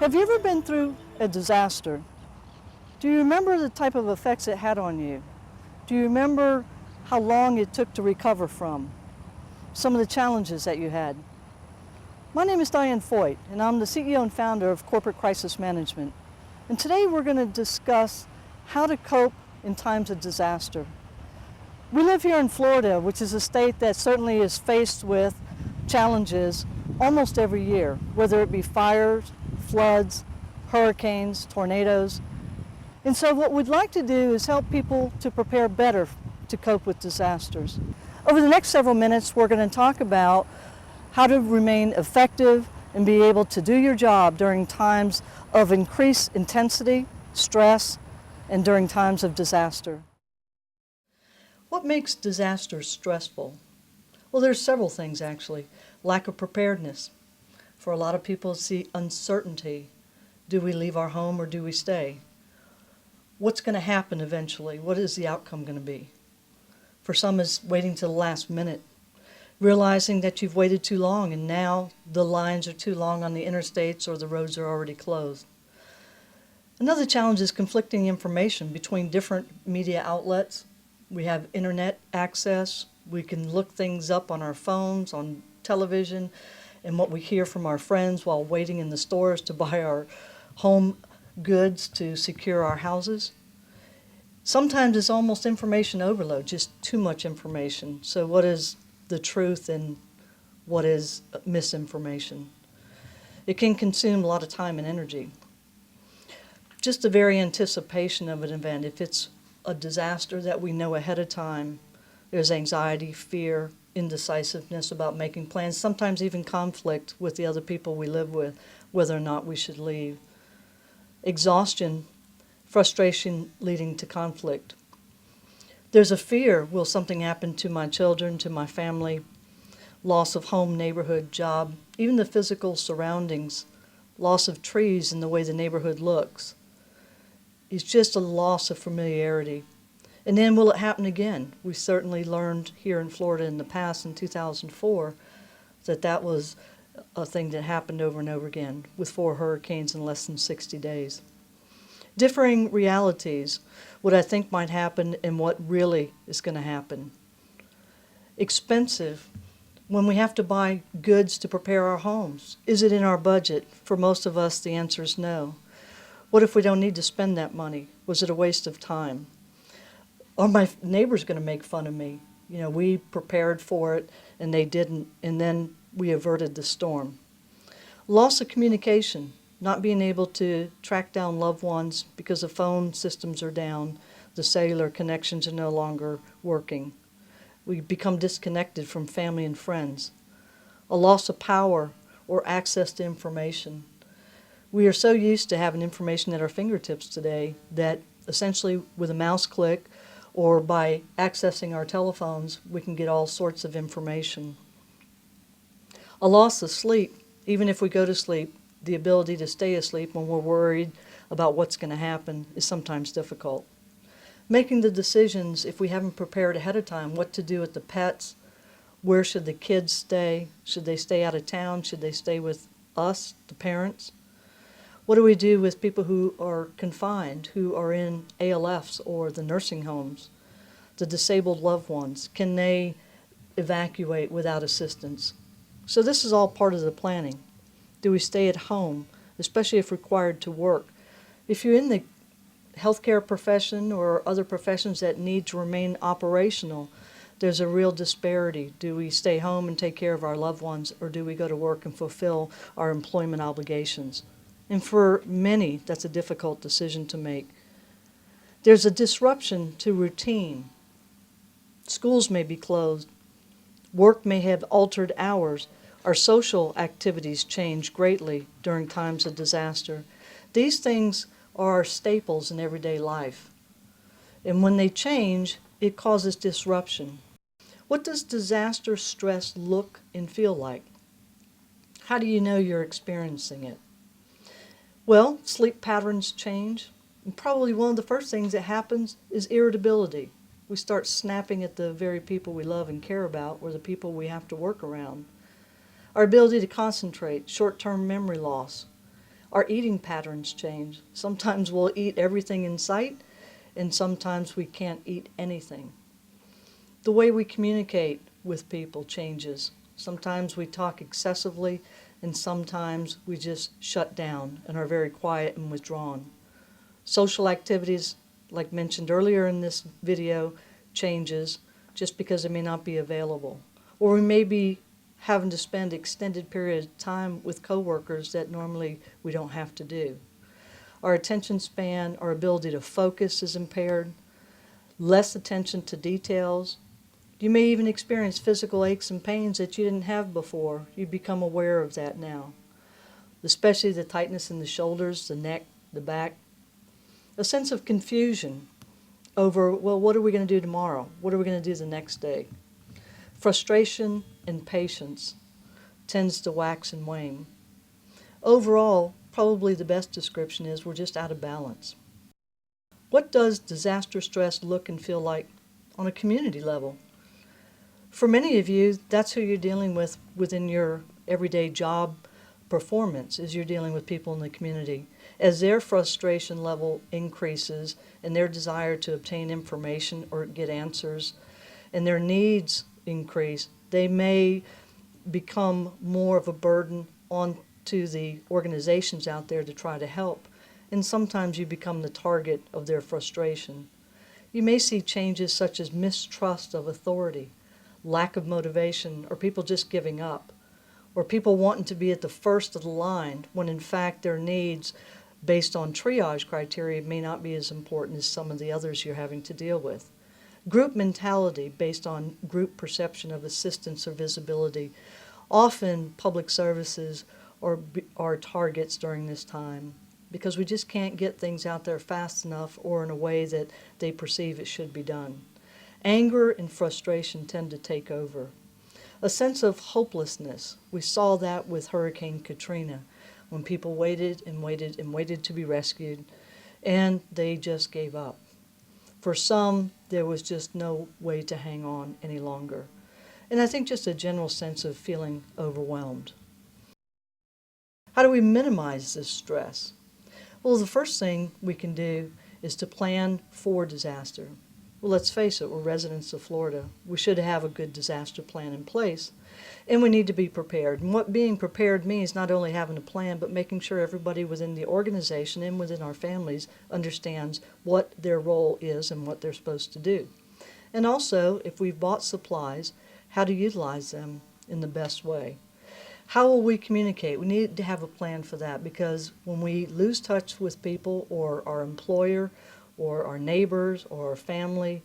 Have you ever been through a disaster? Do you remember the type of effects it had on you? Do you remember how long it took to recover from? Some of the challenges that you had? My name is Diane Foyt, and I'm the CEO and founder of Corporate Crisis Management. And today we're going to discuss how to cope in times of disaster. We live here in Florida, which is a state that certainly is faced with challenges almost every year, whether it be fires, floods, hurricanes, tornadoes. And so what we'd like to do is help people to prepare better to cope with disasters. Over the next several minutes, we're going to talk about how to remain effective and be able to do your job during times of increased intensity, stress, and during times of disaster. What makes disasters stressful? Well, there's several things actually. Lack of preparedness. For a lot of people, it's the uncertainty. Do we leave our home or do we stay? What's going to happen eventually? What is the outcome going to be? For some, it's waiting to the last minute, realizing that you've waited too long and now the lines are too long on the interstates or the roads are already closed. Another challenge is conflicting information between different media outlets. We have internet access. We can look things up on our phones, on television, and what we hear from our friends while waiting in the stores to buy our home goods to secure our houses. Sometimes it's almost information overload, just too much information. So what is the truth and what is misinformation? It can consume a lot of time and energy. Just the very anticipation of an event, if it's a disaster that we know ahead of time, there's anxiety, fear, indecisiveness about making plans, sometimes even conflict with the other people we live with, whether or not we should leave. Exhaustion, frustration leading to conflict. There's a fear, will something happen to my children, to my family? Loss of home, neighborhood, job, even the physical surroundings, loss of trees and the way the neighborhood looks. It's just a loss of familiarity. And then will it happen again? We certainly learned here in Florida in the past, in 2004, that was a thing that happened over and over again with 4 hurricanes in less than 60 days. Differing realities, what I think might happen and what really is going to happen. Expensive, when we have to buy goods to prepare our homes. Is it in our budget? For most of us, the answer is no. What if we don't need to spend that money? Was it a waste of time? Are my neighbors going to make fun of me? You know, we prepared for it and they didn't, and then we averted the storm. Loss of communication, not being able to track down loved ones because the phone systems are down, the cellular connections are no longer working. We become disconnected from family and friends. A loss of power or access to information. We are so used to having information at our fingertips today that essentially with a mouse click or by accessing our telephones, we can get all sorts of information. A loss of sleep, even if we go to sleep, the ability to stay asleep when we're worried about what's going to happen is sometimes difficult. Making the decisions, if we haven't prepared ahead of time, what to do with the pets, where should the kids stay, should they stay out of town, should they stay with us, the parents? What do we do with people who are confined, who are in ALFs or the nursing homes, the disabled loved ones? Can they evacuate without assistance? So this is all part of the planning. Do we stay at home, especially if required to work? If you're in the healthcare profession or other professions that need to remain operational, there's a real disparity. Do we stay home and take care of our loved ones, or do we go to work and fulfill our employment obligations? And for many, that's a difficult decision to make. There's a disruption to routine. Schools may be closed. Work may have altered hours. Our social activities change greatly during times of disaster. These things are staples in everyday life. And when they change, it causes disruption. What does disaster stress look and feel like? How do you know you're experiencing it? Well, sleep patterns change. And probably one of the first things that happens is irritability. We start snapping at the very people we love and care about, or the people we have to work around. Our ability to concentrate, short-term memory loss. Our eating patterns change. Sometimes we'll eat everything in sight, and sometimes we can't eat anything. The way we communicate with people changes. Sometimes we talk excessively, and sometimes we just shut down and are very quiet and withdrawn. Social activities, like mentioned earlier in this video, changes just because it may not be available. Or we may be having to spend extended periods of time with coworkers that normally we don't have to do. Our attention span, our ability to focus is impaired, less attention to details. You may even experience physical aches and pains that you didn't have before. You become aware of that now, especially the tightness in the shoulders, the neck, the back. A sense of confusion over, well, what are we going to do tomorrow? What are we going to do the next day? Frustration and patience tends to wax and wane. Overall, probably the best description is we're just out of balance. What does disaster stress look and feel like on a community level? For many of you, that's who you're dealing with within your everyday job performance, is you're dealing with people in the community. As their frustration level increases and their desire to obtain information or get answers and their needs increase, they may become more of a burden onto the organizations out there to try to help. And sometimes you become the target of their frustration. You may see changes such as mistrust of authority, lack of motivation, or people just giving up, or people wanting to be at the first of the line when in fact their needs based on triage criteria may not be as important as some of the others you're having to deal with. Group mentality based on group perception of assistance or visibility. Often public services are targets during this time because we just can't get things out there fast enough or in a way that they perceive it should be done. Anger and frustration tend to take over. A sense of hopelessness. We saw that with Hurricane Katrina when people waited and waited and waited to be rescued and they just gave up. For some, there was just no way to hang on any longer. And I think just a general sense of feeling overwhelmed. How do we minimize this stress? Well, the first thing we can do is to plan for disaster. Well, let's face it, we're residents of Florida. We should have a good disaster plan in place, and we need to be prepared. And what being prepared means not only having a plan, but making sure everybody within the organization and within our families understands what their role is and what they're supposed to do. And also, if we've bought supplies, how to utilize them in the best way. How will we communicate? We need to have a plan for that because when we lose touch with people or our employer or our neighbors or our family,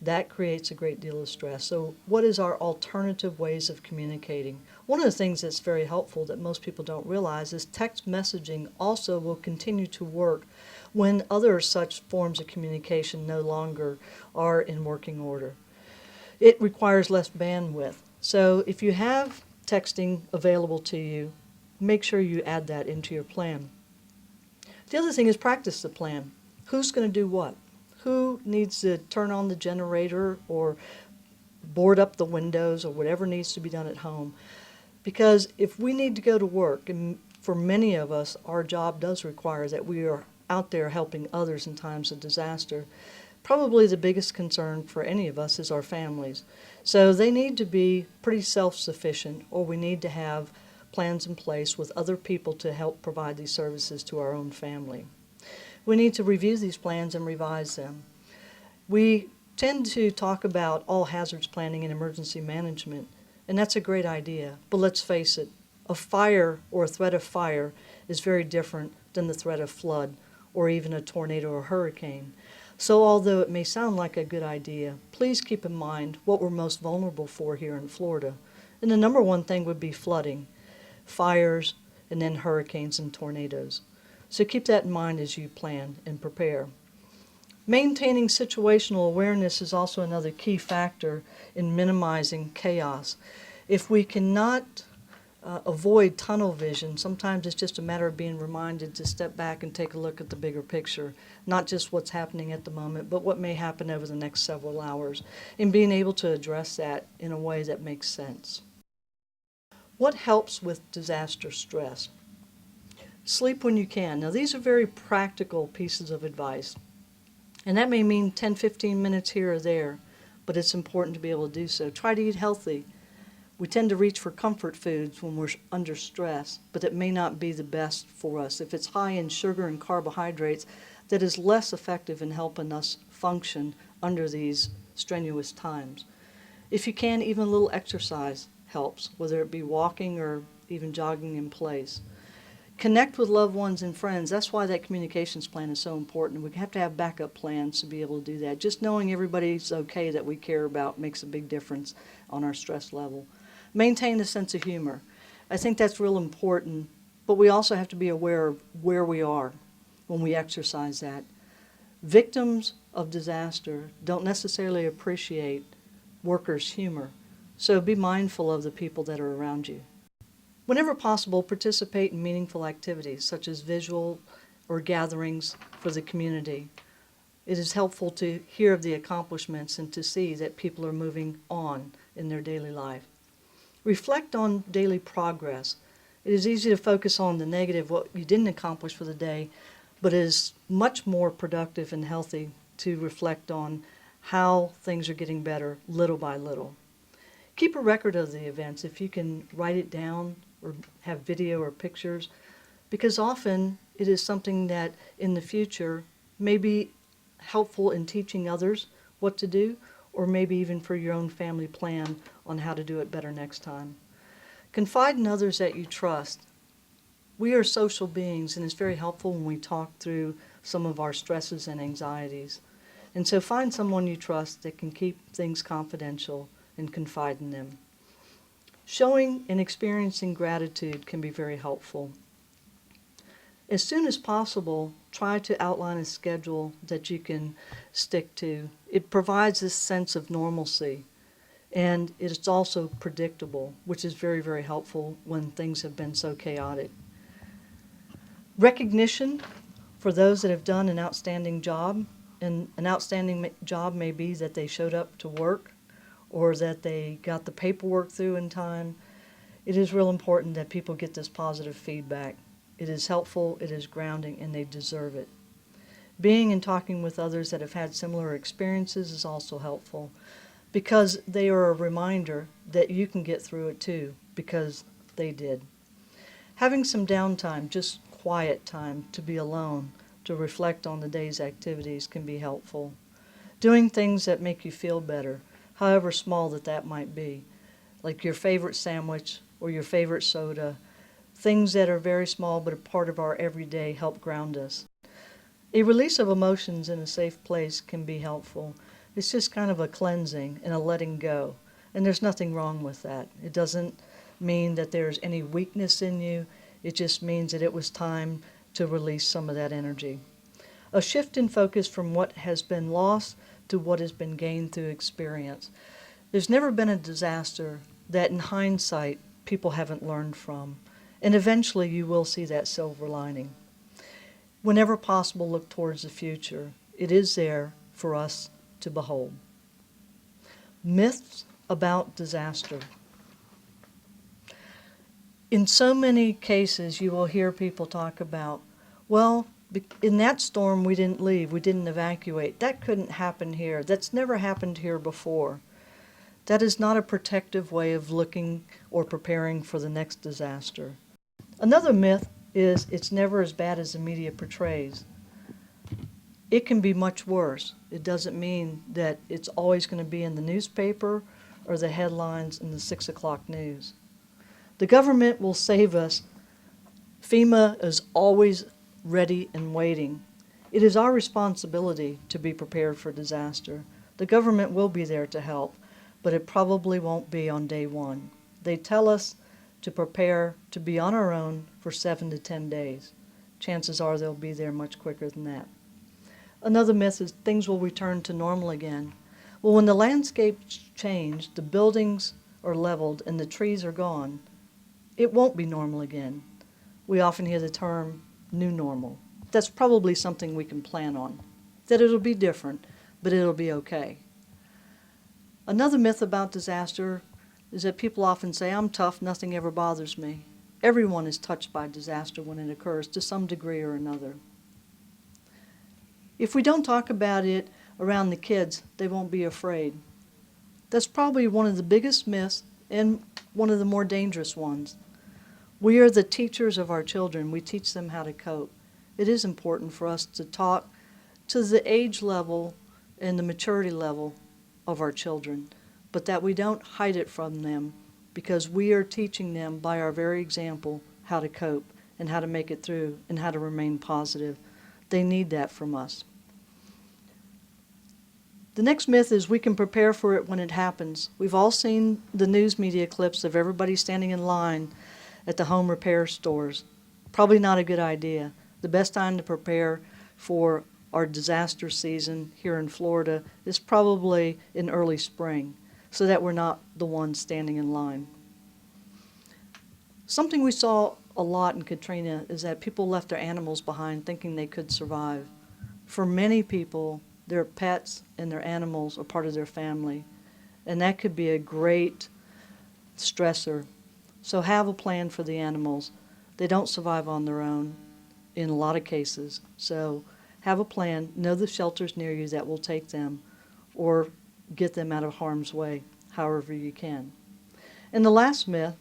that creates a great deal of stress. So what is our alternative ways of communicating? One of the things that's very helpful that most people don't realize is text messaging also will continue to work when other such forms of communication no longer are in working order. It requires less bandwidth. So if you have texting available to you, make sure you add that into your plan. The other thing is practice the plan. Who's going to do what? Who needs to turn on the generator or board up the windows or whatever needs to be done at home? Because if we need to go to work, and for many of us, our job does require that we are out there helping others in times of disaster, probably the biggest concern for any of us is our families. So they need to be pretty self-sufficient, or we need to have plans in place with other people to help provide these services to our own family. We need to review these plans and revise them. We tend to talk about all hazards planning and emergency management, and that's a great idea. But let's face it, a fire or a threat of fire is very different than the threat of flood or even a tornado or hurricane. So although it may sound like a good idea, please keep in mind what we're most vulnerable for here in Florida. And the number one thing would be flooding, fires, and then hurricanes and tornadoes. So keep that in mind as you plan and prepare. Maintaining situational awareness is also another key factor in minimizing chaos. If we cannot avoid tunnel vision, sometimes it's just a matter of being reminded to step back and take a look at the bigger picture, not just what's happening at the moment, but what may happen over the next several hours, and being able to address that in a way that makes sense. What helps with disaster stress? Sleep when you can. Now, these are very practical pieces of advice. And that may mean 10, 15 minutes here or there, but it's important to be able to do so. Try to eat healthy. We tend to reach for comfort foods when we're under stress, but it may not be the best for us. If it's high in sugar and carbohydrates, that is less effective in helping us function under these strenuous times. If you can, even a little exercise helps, whether it be walking or even jogging in place. Connect with loved ones and friends. That's why that communications plan is so important. We have to have backup plans to be able to do that. Just knowing everybody's okay that we care about makes a big difference on our stress level. Maintain a sense of humor. I think that's real important, but we also have to be aware of where we are when we exercise that. Victims of disaster don't necessarily appreciate workers' humor, so be mindful of the people that are around you. Whenever possible, participate in meaningful activities such as visual or gatherings for the community. It is helpful to hear of the accomplishments and to see that people are moving on in their daily life. Reflect on daily progress. It is easy to focus on the negative, what you didn't accomplish for the day, but it is much more productive and healthy to reflect on how things are getting better little by little. Keep a record of the events if you can write it down or have video or pictures, because often it is something that in the future may be helpful in teaching others what to do, or maybe even for your own family plan on how to do it better next time. Confide in others that you trust. We are social beings, and it's very helpful when we talk through some of our stresses and anxieties. And so find someone you trust that can keep things confidential and confide in them. Showing and experiencing gratitude can be very helpful. As soon as possible, try to outline a schedule that you can stick to. It provides this sense of normalcy, and it's also predictable, which is very, very helpful when things have been so chaotic. Recognition for those that have done an outstanding job, and an outstanding job may be that they showed up to work or that they got the paperwork through in time. It is real important that people get this positive feedback. It is helpful, it is grounding, and they deserve it. Being and talking with others that have had similar experiences is also helpful, because they are a reminder that you can get through it too, because they did. Having some downtime, just quiet time to be alone, to reflect on the day's activities can be helpful. Doing things that make you feel better, however small that might be, like your favorite sandwich or your favorite soda. Things that are very small but a part of our everyday help ground us. A release of emotions in a safe place can be helpful. It's just kind of a cleansing and a letting go, and there's nothing wrong with that. It doesn't mean that there's any weakness in you. It just means that it was time to release some of that energy. A shift in focus from what has been lost to what has been gained through experience. There's never been a disaster that in hindsight people haven't learned from, and eventually you will see that silver lining. Whenever possible, look towards the future. It is there for us to behold. Myths about disaster. In so many cases, you will hear people talk about, well, in that storm we didn't leave, we didn't evacuate. That couldn't happen here. That's never happened here before. That is not a protective way of looking or preparing for the next disaster. Another myth is it's never as bad as the media portrays. It can be much worse. It doesn't mean that it's always going to be in the newspaper or the headlines in the 6 o'clock news. The government will save us. FEMA is always ready and waiting. It is our responsibility to be prepared for disaster. The government will be there to help, but it probably won't be on day one. They tell us to prepare to be on our own for 7 to 10 days. Chances are they'll be there much quicker than that. Another myth is things will return to normal again. Well, when the landscape changed, the buildings are leveled and the trees are gone, it won't be normal again. We often hear the term new normal. That's probably something we can plan on, that it'll be different, but it'll be okay. Another myth about disaster is that people often say, I'm tough, nothing ever bothers me. Everyone is touched by disaster when it occurs to some degree or another. If we don't talk about it around the kids, they won't be afraid. That's probably one of the biggest myths and one of the more dangerous ones. We are the teachers of our children. We teach them how to cope. It is important for us to talk to the age level and the maturity level of our children, but that we don't hide it from them, because we are teaching them by our very example how to cope and how to make it through and how to remain positive. They need that from us. The next myth is we can prepare for it when it happens. We've all seen the news media clips of everybody standing in line at the home repair stores. Probably not a good idea. The best time to prepare for our disaster season here in Florida is probably in early spring, so that we're not the ones standing in line. Something we saw a lot in Katrina is that people left their animals behind thinking they could survive. For many people, their pets and their animals are part of their family, and that could be a great stressor. So have a plan for the animals. They don't survive on their own in a lot of cases, so have a plan. Know the shelters near you that will take them or get them out of harm's way however you can. And the last myth,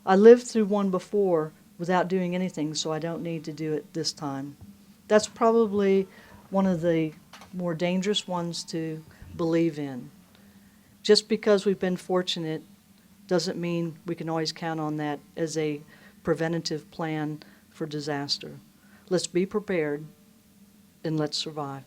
I lived through one before without doing anything, so I don't need to do it this time. That's probably one of the more dangerous ones to believe in. Just because we've been fortunate doesn't mean we can always count on that as a preventative plan for disaster. Let's be prepared and let's survive.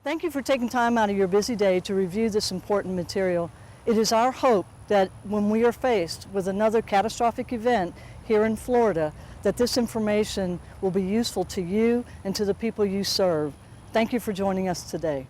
Thank you for taking time out of your busy day to review this important material. It is our hope that when we are faced with another catastrophic event here in Florida, that this information will be useful to you and to the people you serve. Thank you for joining us today.